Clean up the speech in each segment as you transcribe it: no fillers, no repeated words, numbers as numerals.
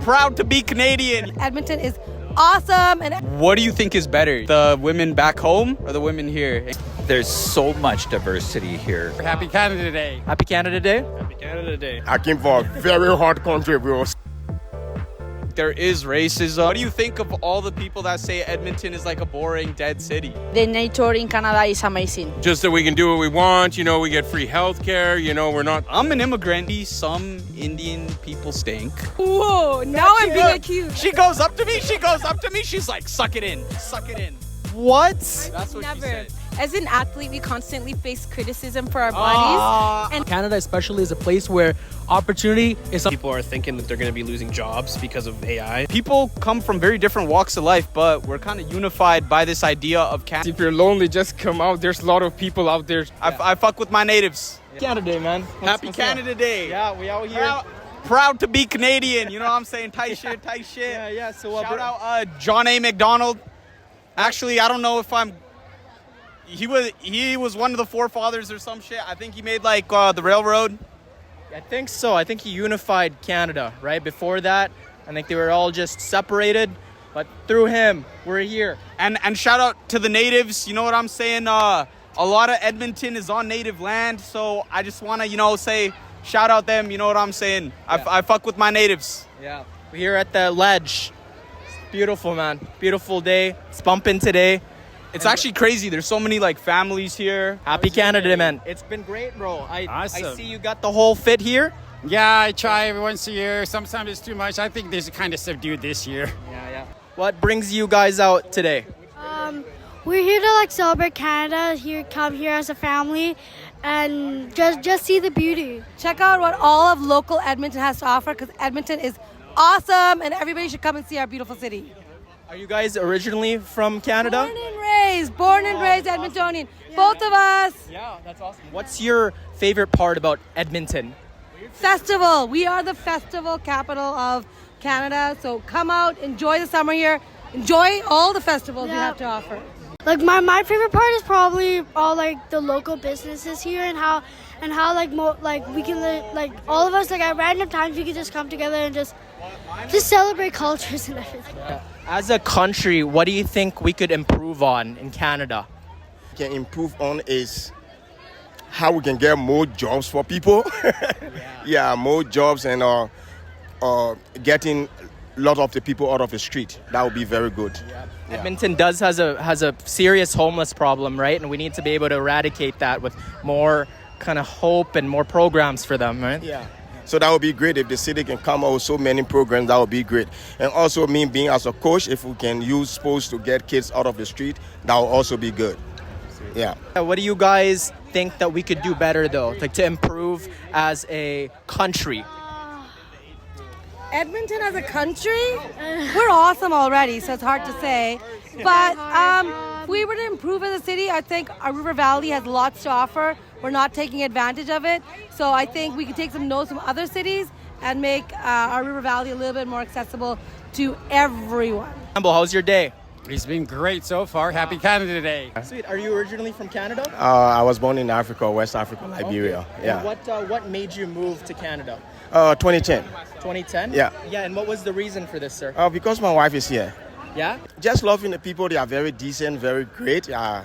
Proud to be Canadian. Edmonton is awesome. And What do you think is better, the women back home or the women here? There's so much diversity here. Happy Canada Day. Happy Canada Day. Happy Canada Day. I came for a very hot country, bro. There is racism. What do you think of all the people that say Edmonton is like a boring, dead city? The nature in Canada is amazing. Just that we can do what we want, we get free healthcare, we're not... I'm an immigrant. Some Indian people stink. Whoa, now I'm being accused. She goes up to me. She's like, suck it in. What? That's what she said. As an athlete, we constantly face criticism for our bodies. And Canada especially is a place where opportunity is... People are thinking that they're going to be losing jobs because of AI. People come from very different walks of life, but we're kind of unified by this idea of Canada. If you're lonely, just come out. There's a lot of people out there. I fuck with my natives. Canada Day, man. Happy Canada Day. Yeah, we out here. Proud to be Canadian. You know what I'm saying? Tight shit. Yeah. So Shout out John A. McDonald. Actually, I don't know if he was one of the forefathers or some shit. I think he made like the railroad. I think so. I think he unified Canada, right? Before that, I think they were all just separated. But through him, we're here. And shout out to the natives. You know what I'm saying? A lot of Edmonton is on native land. So I just want to, say shout out them. You know what I'm saying? Yeah. I fuck with my natives. Yeah. We're here at the ledge. It's beautiful, man. Beautiful day. It's bumping today. It's actually crazy. There's so many like families here. Happy Canada Day, man. It's been great, bro. Awesome. I see you got the whole fit here. Yeah, I try every once a year. Sometimes it's too much. I think this is kind of subdued this year. Yeah. What brings you guys out today? We're here to celebrate Canada. Come here as a family, and just see the beauty. check out what all of local Edmonton has to offer, because Edmonton is awesome and everybody should come and see our beautiful city. Are you guys originally from Canada? Born and raised Edmontonian. Both of us. Yeah, that's awesome. What's your favorite part about Edmonton? Festival. We are the festival capital of Canada. So come out, enjoy the summer here, enjoy all the festivals we have to offer. My favorite part is probably all the local businesses here and how we can all of us at random times we can just come together and just celebrate cultures and everything. Yeah. As a country, what do you think we could improve on in Canada? Can improve on is how we can get more jobs for people. Yeah, more jobs and getting a lot of the people out of the street. That would be very good. Yeah. Edmonton has a serious homeless problem, right? And we need to be able to eradicate that with more kind of hope and more programs for them, right? Yeah. So that would be great if the city can come out with so many programs. That would be great. And also me being as a coach, if we can use sports to get kids out of the street, that will also be good. Yeah. What do you guys think that we could do better though, to improve as a country? Edmonton as a country, we're awesome already, so it's hard to say. But if we were to improve as a city, I think our River Valley has lots to offer. We're not taking advantage of it. So I think we could take some notes from other cities and make our River Valley a little bit more accessible to everyone. Campbell, how's your day? It's been great so far. Happy Canada Day. Sweet. Are you originally from Canada? I was born in Africa, West Africa, Liberia. Okay. Yeah. And what made you move to Canada? 2010. 2010? Yeah. Yeah, and what was the reason for this, sir? Because my wife is here. Yeah? Just loving the people. They are very decent, very great. Yeah.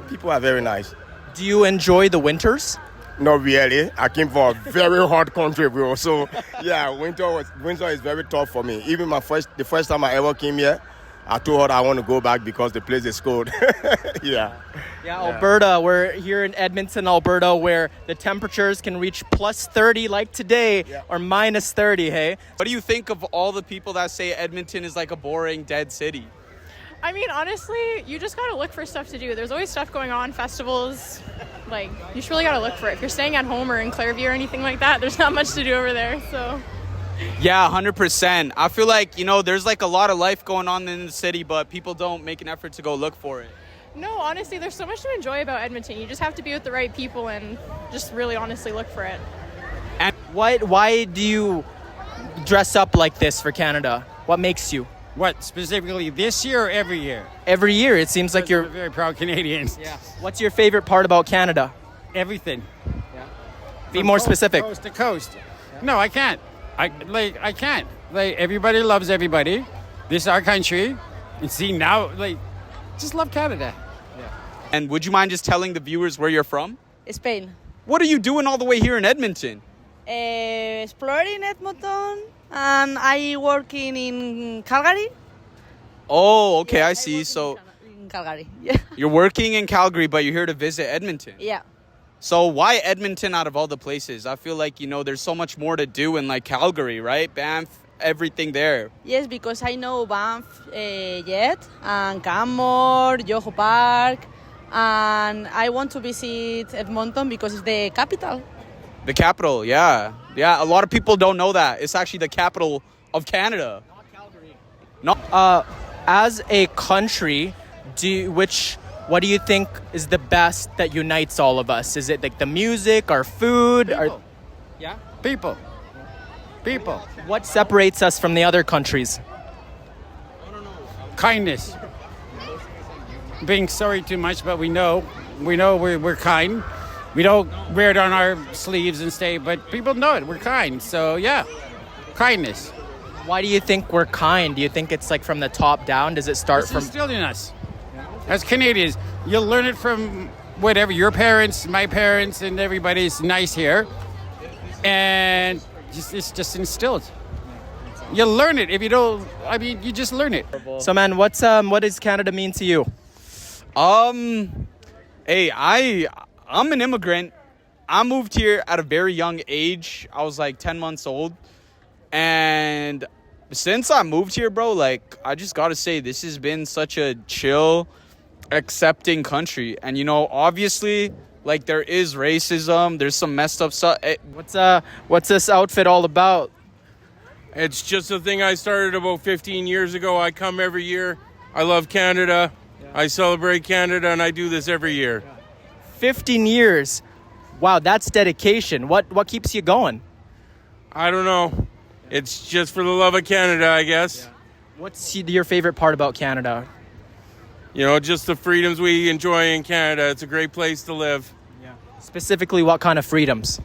People are very nice. Do you enjoy the winters? Not really. I came from a very hot country, bro. So, yeah, winter is very tough for me. Even the first time I ever came here, I told her I want to go back because the place is cold. Yeah. Yeah, Alberta. We're here in Edmonton, Alberta, where the temperatures can reach plus 30 like today, or minus 30, hey? What do you think of all the people that say Edmonton is like a boring, dead city? I mean, honestly, you just gotta look for stuff to do. There's always stuff going on, festivals. You just really gotta look for it. If you're staying at home or in Clairview or anything like that, there's not much to do over there, so... Yeah, 100%. I feel like, there's a lot of life going on in the city, but people don't make an effort to go look for it. No, honestly, there's so much to enjoy about Edmonton. You just have to be with the right people and just really honestly look for it. And why do you dress up like this for Canada? What makes you? What, specifically this year or every year? Every year. It seems like you're... We're very proud Canadians. Yeah. What's your favorite part about Canada? Everything. Yeah. Be more specific. Coast to coast. No, I can't. I can't. Like, everybody loves everybody. This is our country. And see, now, like, just love Canada. And would you mind just telling the viewers where you're from? Spain. What are you doing all the way here in Edmonton? Exploring Edmonton, and I working in Calgary. Oh, okay, I see. So In Calgary, yeah. you're working in Calgary, but you're here to visit Edmonton. Yeah. So why Edmonton out of all the places? I feel like, there's so much more to do in like Calgary, right? Banff, everything there. Yes, because I know Banff yet, and Canmore, Yoho Park, and I want to visit Edmonton because it's the capital. The capital, yeah. Yeah, a lot of people don't know that. It's actually the capital of Canada. Not Calgary. No. As a country, what do you think is the best that unites all of us? Is it like the music, our food? People. What separates us from the other countries? Kindness. Being sorry too much, but we know we're kind. We don't wear it on our sleeves and stay, but people know it. We're kind. So yeah, kindness. Why do you think we're kind? Do you think it's like from the top down? Does it start It's from... instilled in us. As Canadians, you'll learn it from whatever, your parents, my parents, and everybody's nice here. And it's just instilled. You'll learn it. If you don't, you just learn it. So man, what does Canada mean to you? Hey, I'm an immigrant. I moved here at a very young age. I was like 10 months old. And since I moved here, bro, like, I just gotta say, this has been such a chill, accepting country. And, obviously, like, there is racism. There's some messed up stuff. What's this outfit all about? It's just a thing I started about 15 years ago. I come every year. I love Canada. I celebrate Canada, and I do this every year. 15 years. Wow, that's dedication. What keeps you going? I don't know. It's just for the love of Canada, I guess. What's your favorite part about Canada? Just the freedoms we enjoy in Canada. It's a great place to live. Yeah. Specifically, what kind of freedoms?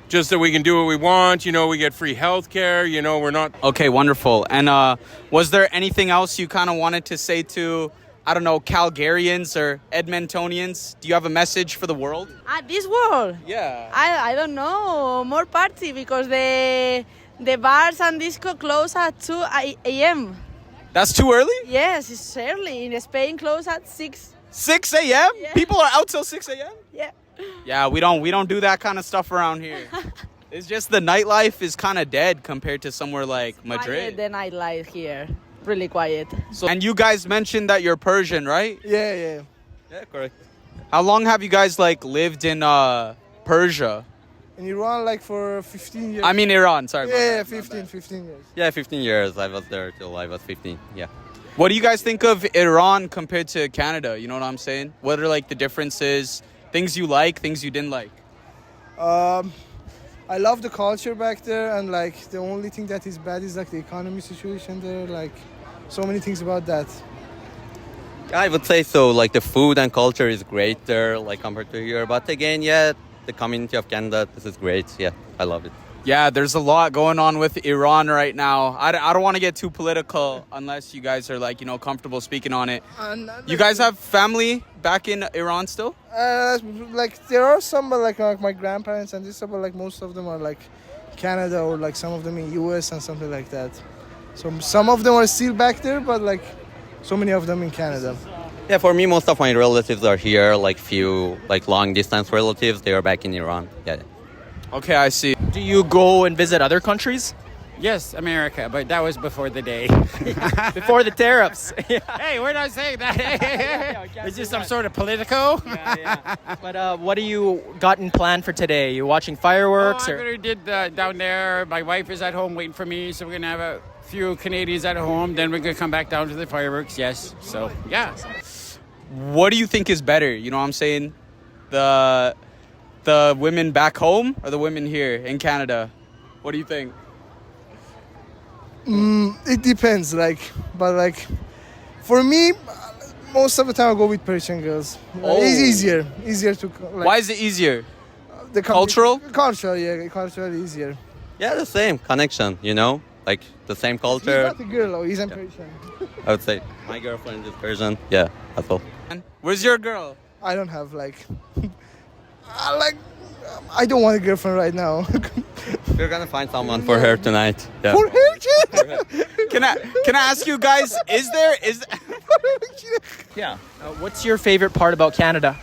Just that we can do what we want. We get free health care. We're not... Okay, wonderful. And was there anything else you kind of wanted to say to, I don't know, Calgarians or Edmontonians? Do you have a message for the world? This world? Yeah. I don't know. More party because the bars and disco close at 2 a.m. That's too early? Yes, it's early. In Spain, close at 6. 6 a.m.? Yeah. People are out till 6 a.m.? Yeah. Yeah, we don't do that kind of stuff around here. It's just the nightlife is kind of dead compared to somewhere like Madrid. Quiet, the nightlife here. Really quiet. And you guys mentioned that you're Persian, right? Yeah. Yeah, correct. How long have you guys lived in Persia? In Iran, for 15 years. I mean Iran, sorry. Yeah, 15 years. Yeah, 15 years. I was there till I was 15. Yeah. What do you guys think of Iran compared to Canada? You know what I'm saying? What are the differences? Things you like, things you didn't like? I love the culture back there, and the only thing that is bad is the economy situation there. So many things about that. I would say so. The food and culture is great there, compared to here. But again, yeah, the community of Canada, this is great. Yeah, I love it. Yeah, there's a lot going on with Iran right now. I don't want to get too political unless you guys are comfortable speaking on it. You guys have family back in Iran still? There are some, but my grandparents and this stuff, but most of them are Canada or some of them in US and something like that. So some of them are still back there, but so many of them in Canada. Yeah, for me, most of my relatives are here. Few long distance relatives, they are back in Iran. Yeah. Okay, I see. Do you go and visit other countries? Yes, America, but that was before the day. Before the tariffs. Hey, we're not saying that. Is this some sort of political? Yeah. But what do you got in plan for today? You watching fireworks? I already did down there. My wife is at home waiting for me, so we're going to have a few Canadians at home. Then we're going to come back down to the fireworks, So, yeah. What do you think is better? You know what I'm saying? The women back home or the women here in Canada? What do you think? It depends, but for me, most of the time I go with Persian girls. Oh. It's easier to. Why is it easier? the Cultural? Cultural, yeah, cultural easier. Yeah, the same connection, like the same He's culture. not a girl, though. He's a Persian. I would say my girlfriend is Persian. Yeah, that's all. Where's your girl? I don't have I don't want a girlfriend right now. We're gonna find someone for her tonight. Yeah. For her? Can I ask you guys? Is Yeah. What's your favorite part about Canada?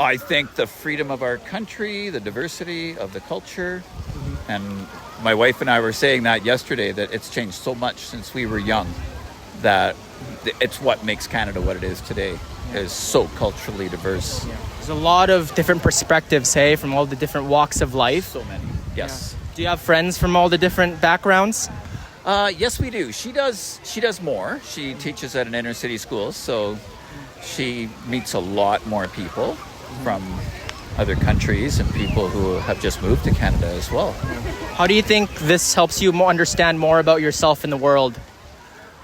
I think the freedom of our country, the diversity of the culture, and my wife and I were saying that yesterday, that it's changed so much since we were young, that it's what makes Canada what it is today. Is so culturally diverse. There's a lot of different perspectives, hey, from all the different walks of life. So many, yes. Do you have friends from all the different backgrounds? Yes, we do. She does more. She teaches at an inner city school, so she meets a lot more people from other countries and people who have just moved to Canada as well. How do you think this helps you understand more about yourself in the world?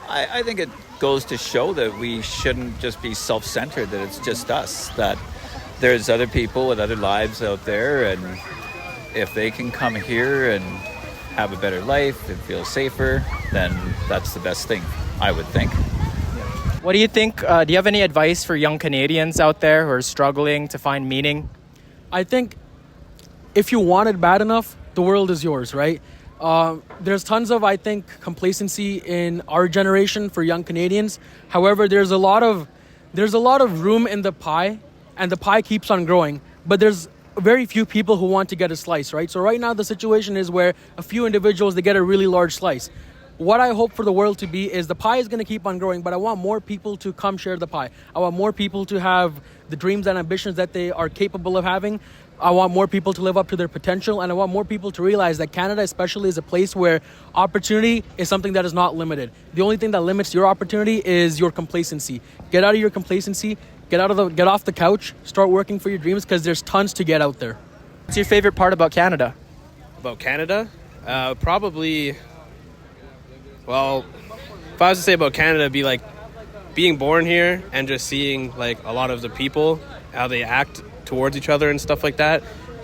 I think it goes to show that we shouldn't just be self-centered, that it's just us, that there's other people with other lives out there, and if they can come here and have a better life and feel safer, then that's the best thing, I would think. What do you think? Do you have any advice for young Canadians out there who are struggling to find meaning? I think if you want it bad enough, the world is yours, right? There's tons of, I think, complacency in our generation for young Canadians. However, there's a lot of room in the pie, and the pie keeps on growing. But there's very few people who want to get a slice, right? So right now the situation is where a few individuals, they get a really large slice. What I hope for the world to be is the pie is going to keep on growing, but I want more people to come share the pie. I want more people to have the dreams and ambitions that they are capable of having. I want more people to live up to their potential, and I want more people to realize that Canada especially is a place where opportunity is something that is not limited. The only thing that limits your opportunity is your complacency. Get out of your complacency, get off the couch, start working for your dreams, because there's tons to get out there. What's your favorite part about Canada? About Canada? Probably, well, if I was to say about Canada, it'd be like being born here and just seeing like a lot of the people, how they act towards each other and stuff like that,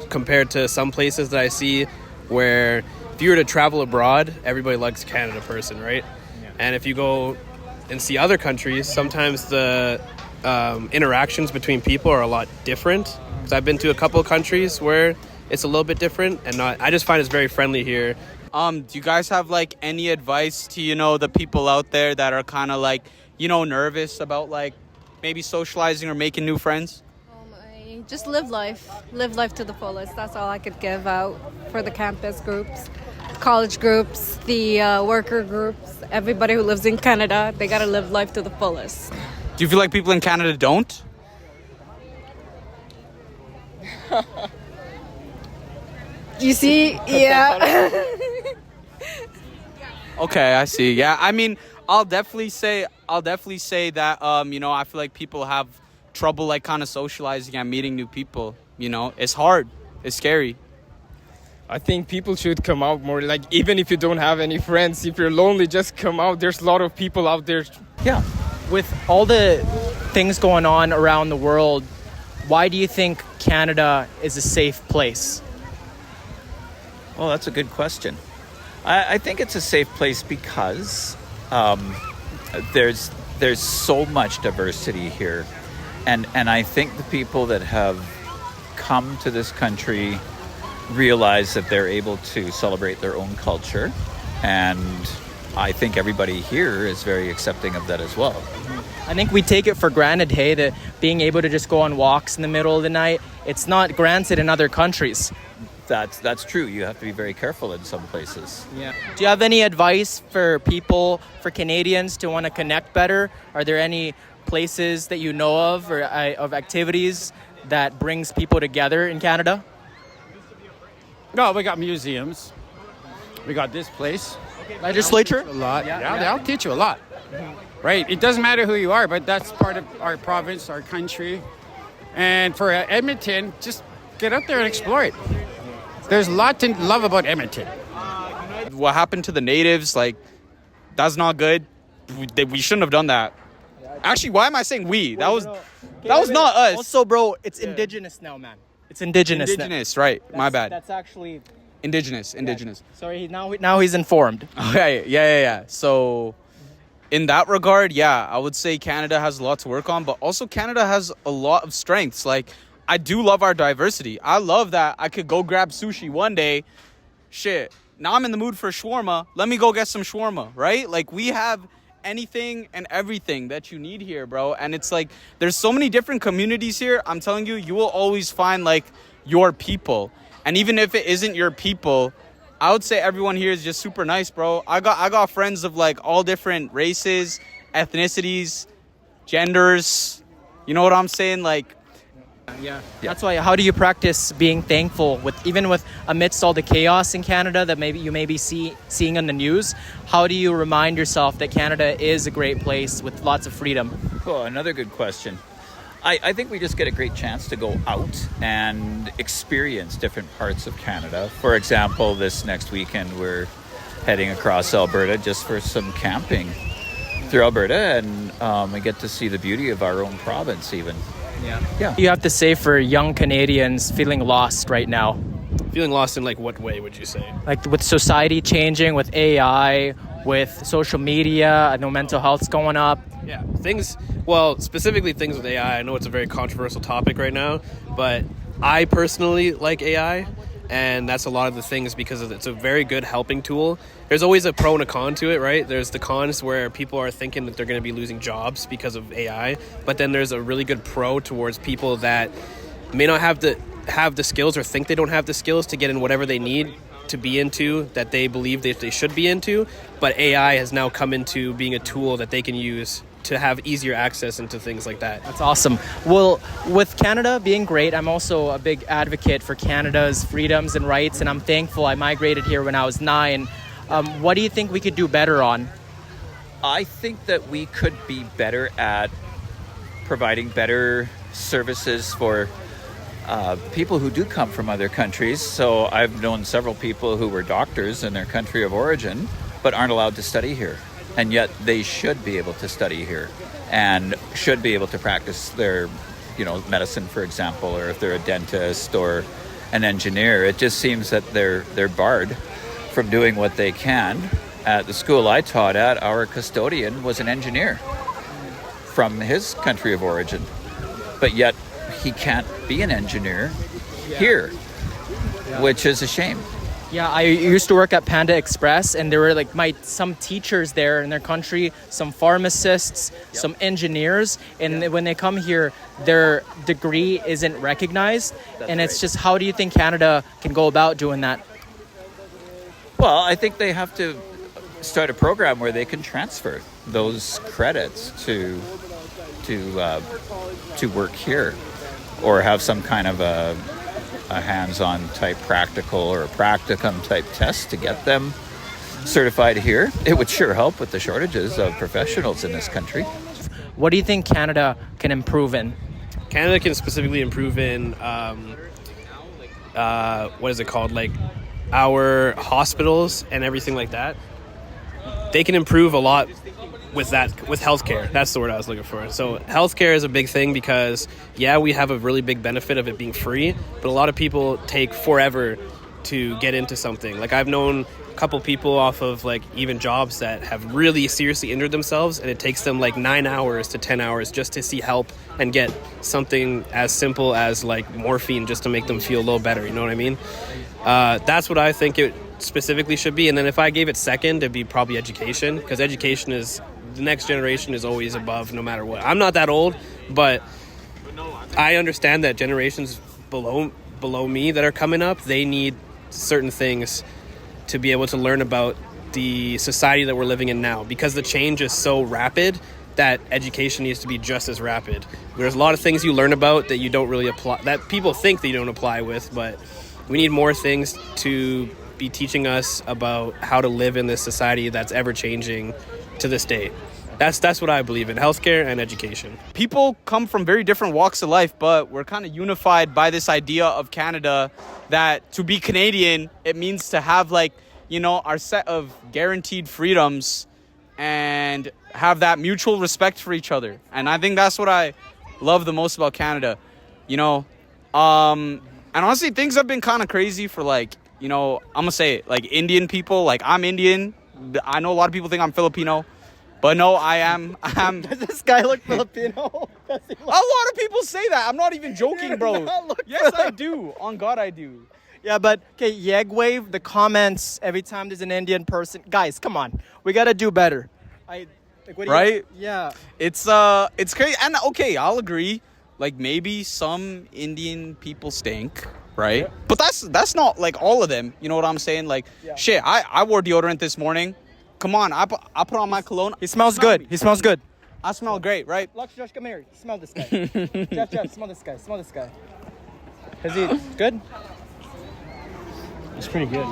compared to some places that I see where if you were to travel abroad, everybody likes a Canada person, right? Yeah. And if you go and see other countries, sometimes the interactions between people are a lot different. Because I've been to a couple of countries where it's a little bit different, and I just find it's very friendly here. Do you guys have like any advice to the people out there that are kind of like nervous about like maybe socializing or making new friends? Just live life to the fullest. That's all I could give out for the campus groups, college groups, the worker groups, everybody who lives in Canada. They got to live life to the fullest. Do you feel like people in Canada don't? You see? Yeah. Okay, I see. Yeah, I mean, I'll definitely say that I feel like people have trouble like kind of socializing and meeting new people. It's hard, it's scary. I think people should come out more, like even if you don't have any friends, if you're lonely, just come out. There's a lot of people out there. Yeah. With all the things going on around the world, why do you think Canada is a safe place? Well, that's a good question. I think it's a safe place because there's so much diversity here. And I think the people that have come to this country realize that they're able to celebrate their own culture. And I think everybody here is very accepting of that as well. I think we take it for granted, hey, that being able to just go on walks in the middle of the night, it's not granted in other countries. That's true. You have to be very careful in some places. Yeah. Do you have any advice for people, for Canadians to want to connect better? Are there any places that you know of or of activities that brings people together in Canada? No, we got museums. We got this place. Legislature? A lot. Yeah, they'll teach you a lot. Right? It doesn't matter who you are, but that's part of our province, our country. And for Edmonton, just get out there and explore it. There's a lot to love about Edmonton. What happened to the natives, like, that's not good. We shouldn't have done that. Actually, why am I saying we? That was not us. Also, bro, it's indigenous now, man. It's indigenous. Indigenous, right? My bad. That's actually Indigenous. sorry. Now he's informed. Okay, yeah. So, in that regard, yeah, I would say Canada has a lot to work on, but also Canada has a lot of strengths. Like, I do love our diversity. I love that I could go grab sushi one day. Shit, now I'm in the mood for shawarma. Let me go get some shawarma, right? Like, we have anything and everything that you need here, bro. And it's like, there's so many different communities here. I'm telling you, you will always find, like, your people. And even if it isn't your people, I would say everyone here is just super nice, bro. I got friends of, like, all different races, ethnicities, genders. You know what I'm saying? Like, yeah. That's why. How do you practice being thankful with amidst all the chaos in Canada that maybe you may be seeing on the news? How do you remind yourself that Canada is a great place with lots of freedom? Cool. Another good question. I think we just get a great chance to go out and experience different parts of Canada. For example, this next weekend we're heading across Alberta just for some camping through Alberta, and we get to see the beauty of our own province even. Yeah. You have to say for young Canadians feeling lost right now. Feeling lost in like what way would you say? Like with society changing, with AI, with social media, I know mental health's going up. Yeah, specifically things with AI. I know it's a very controversial topic right now, but I personally like AI, and that's a lot of the things because it's a very good helping tool. There's always a pro and a con to it, right? There's the cons where people are thinking that they're going to be losing jobs because of AI, but then there's a really good pro towards people that may not have the skills or think they don't have the skills to get in whatever they need to be into that they believe that they should be into, but AI has now come into being a tool that they can use to have easier access into things like that. That's awesome. Well, with Canada being great, I'm also a big advocate for Canada's freedoms and rights, and I'm thankful I migrated here when I was 9. What do you think we could do better on? I think that we could be better at providing better services for people who do come from other countries. So I've known several people who were doctors in their country of origin, but aren't allowed to study here. And yet they should be able to study here and should be able to practice their, medicine, for example, or if they're a dentist or an engineer. It just seems that they're barred from doing what they can. At the school I taught at, our custodian was an engineer from his country of origin, but yet he can't be an engineer here, which is a shame. Yeah, I used to work at Panda Express, and there were some teachers there in their country, some pharmacists, some engineers, and when they come here, their degree isn't recognized. It's just, how do you think Canada can go about doing that? Well, I think they have to start a program where they can transfer those credits to work here, or have some kind of a hands-on type practical or a practicum type test to get them certified here. It would sure help with the shortages of professionals in this country. What do you think Canada can improve in? Canada can specifically improve in what is it called? Like our hospitals and everything like that. They can improve a lot with healthcare. That's the word I was looking for. So healthcare is a big thing because, we have a really big benefit of it being free, but a lot of people take forever to get into something. Like I've known a couple people off of even jobs that have really seriously injured themselves, and it takes them 9 hours to 10 hours just to see help and get something as simple as morphine just to make them feel a little better. You know what I mean? That's what I think it specifically should be. And then if I gave it second, it'd be probably education, because education is the next generation is always above no matter what. I'm not that old, but I understand that generations below me that are coming up, they need certain things to be able to learn about the society that we're living in now, because the change is so rapid that education needs to be just as rapid. There's a lot of things you learn about that you don't really apply, that people think that you don't apply with, but we need more things to be teaching us about how to live in this society that's ever changing to this day. That's what I believe in, healthcare and education. People come from very different walks of life, but we're kind of unified by this idea of Canada, that to be Canadian, it means to have our set of guaranteed freedoms and have that mutual respect for each other. And I think that's what I love the most about Canada. And honestly, things have been kind of crazy for like, you know, I'm going to say it, like Indian people. Like I'm Indian. I know a lot of people think I'm Filipino. But no, I am. Does this guy look Filipino? A lot of people say that. I'm not even joking, bro. Yes, I do. On God, I do. Yeah, but okay, Yeg Wave, the comments every time there's an Indian person. Guys, come on. We got to do better. Right? Yeah. It's crazy. And okay, I'll agree. Like maybe some Indian people stink, right? Yeah. But that's not like all of them. You know what I'm saying? Like, shit, I wore deodorant this morning. Come on, I put on my cologne. He smells good. He smells good. I smell great, right? Josh, come here. Smell this guy. Jeff, smell this guy. Smell this guy. Is he good? It's pretty good,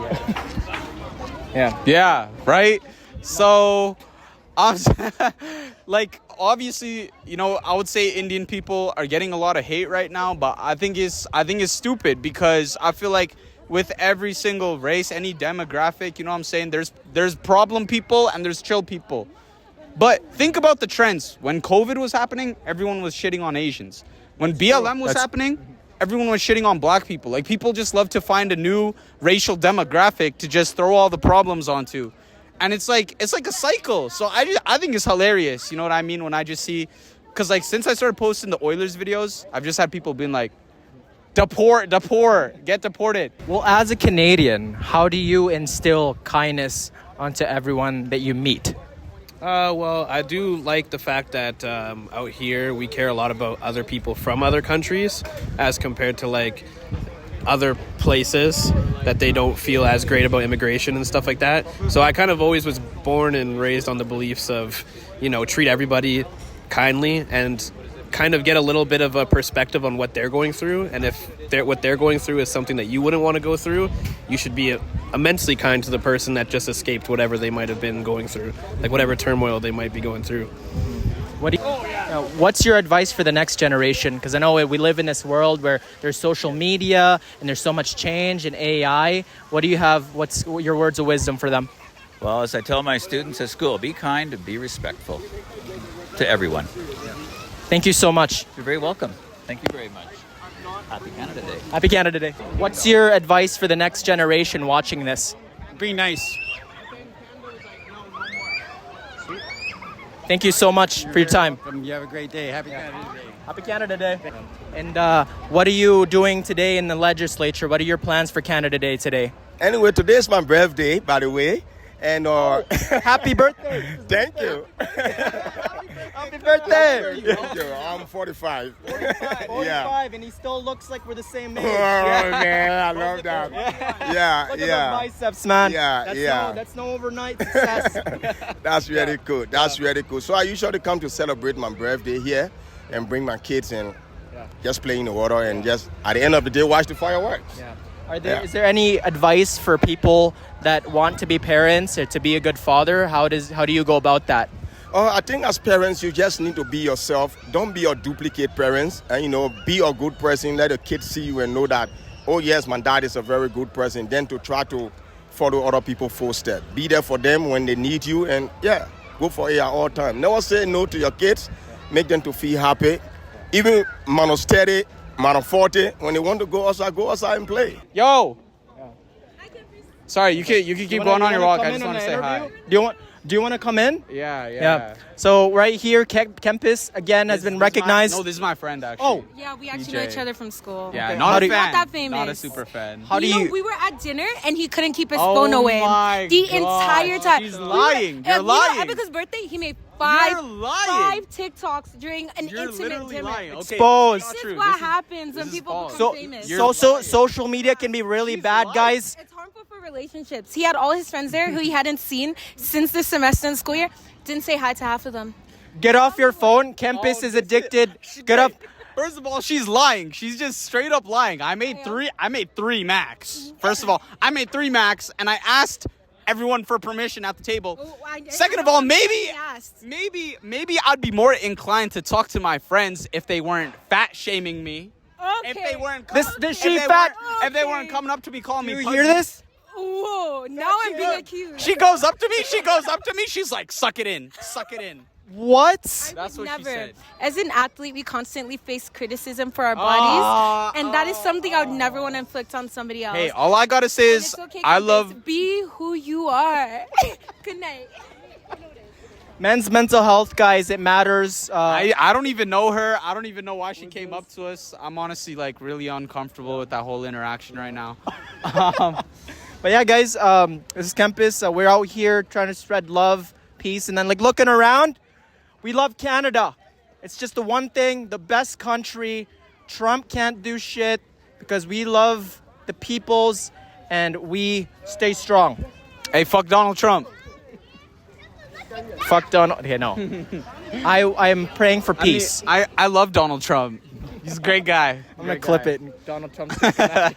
yeah. Yeah, right? So, like, obviously, you know, I would say Indian people are getting a lot of hate right now, but I think it's stupid because I feel like with every single race, any demographic, you know what I'm saying? There's problem people and there's chill people. But think about the trends. When COVID was happening, everyone was shitting on Asians. When BLM was happening, everyone was shitting on black people. Like people just love to find a new racial demographic to just throw all the problems onto. And it's like a cycle. So I think it's hilarious. You know what I mean? When I just see, because like since I started posting the Oilers videos, I've just had people being like, deport, get deported. Well, as a Canadian, how do you instill kindness onto everyone that you meet? Well, I do like the fact that out here we care a lot about other people from other countries as compared to like other places that they don't feel as great about immigration and stuff like that. So I kind of always was born and raised on the beliefs of, you know, treat everybody kindly and kind of get a little bit of a perspective on what they're going through. And if what they're going through is something that you wouldn't want to go through, you should be immensely kind to the person that just escaped whatever they might have been going through, like whatever turmoil they might be going through. What's your advice for the next generation? Because I know we live in this world where there's social media and there's so much change and AI. What do you have? What's your words of wisdom for them? Well, as I tell my students at school, be kind and be respectful to everyone. Thank you so much. You're very welcome. Thank you very much. Happy Canada Day. Happy Canada Day. What's your advice for the next generation watching this? Be nice. Thank you so much for your time. You have a great day. Happy Canada Day. Happy Canada Day. And what are you doing today in the legislature? What are your plans for Canada Day today? Anyway, today is my birthday, by the way. And happy birthday. Thank you. Happy birthday. Thank you. I'm 45. 45, and he still looks like we're the same age. Oh, man, I love that. Yeah, Look at those biceps, man. Yeah, That's no overnight success. That's really cool. That's really cool. So I usually come to celebrate my birthday here and bring my kids and just play in the water and just, at the end of the day, watch the fireworks. Yeah. Is there any advice for people that want to be parents or to be a good father? How do you go about that? I think as parents, you just need to be yourself. Don't be your duplicate parents. And, be a good person. Let the kids see you and know that, oh, yes, my dad is a very good person. Then to try to follow other people's footsteps. Be there for them when they need you. And, go for it at all times. Never say no to your kids. Make them to feel happy. Even minus 30, minus 40, when they want to go outside and play. Yo! Sorry, you can keep going on your walk. I just want to say hi. Do you want to come in? Yeah. So right here, Kempis again has been recognized. This is my friend actually. Oh, yeah, we actually know each other from school. Yeah, okay. not a fan. Not that famous. Not a super fan. We were at dinner and he couldn't keep his phone away the entire time. She's lying. You're lying. At Epica's birthday, he made five TikToks during an intimate dinner. Lying. Okay. Exposed. This is what happens when people become famous. Social media can be really bad, guys. It's harmful for relationships. He had all his friends there who he hadn't seen since the semester and school year. Didn't say hi to half of them. Get off your phone. Kempis is addicted. Get up. First of all, she's lying. She's just straight up lying. I made three max. First of all, I made 3 max, and I asked everyone for permission at the table. Second of all, maybe I'd be more inclined to talk to my friends if they weren't fat shaming me. Okay. If they weren't if they weren't coming up to me calling me. You hear this? Whoa, now I'm being accused. She goes up to me. She's like, suck it in. What? That's what Never. she said. As an athlete, we constantly face criticism for our bodies, and that is something I would never want to inflict on somebody else. Hey, all I gotta say is It's okay, I Candace. love. Be who you are. Good night. Men's mental health, guys, it matters. I don't even know her. I don't even know why she came up to us. I'm honestly like really uncomfortable with that whole interaction right now. But yeah, guys, this is Campus. We're out here trying to spread love, peace, and then like looking around, we love Canada. It's just the one thing, the best country. Trump can't do shit because we love the peoples and we stay strong. Hey, fuck Donald Trump. Fuck Donald. Okay, no. I am praying for peace. I love Donald Trump. He's a great guy. I'm gonna clip it. And Donald Trump's gonna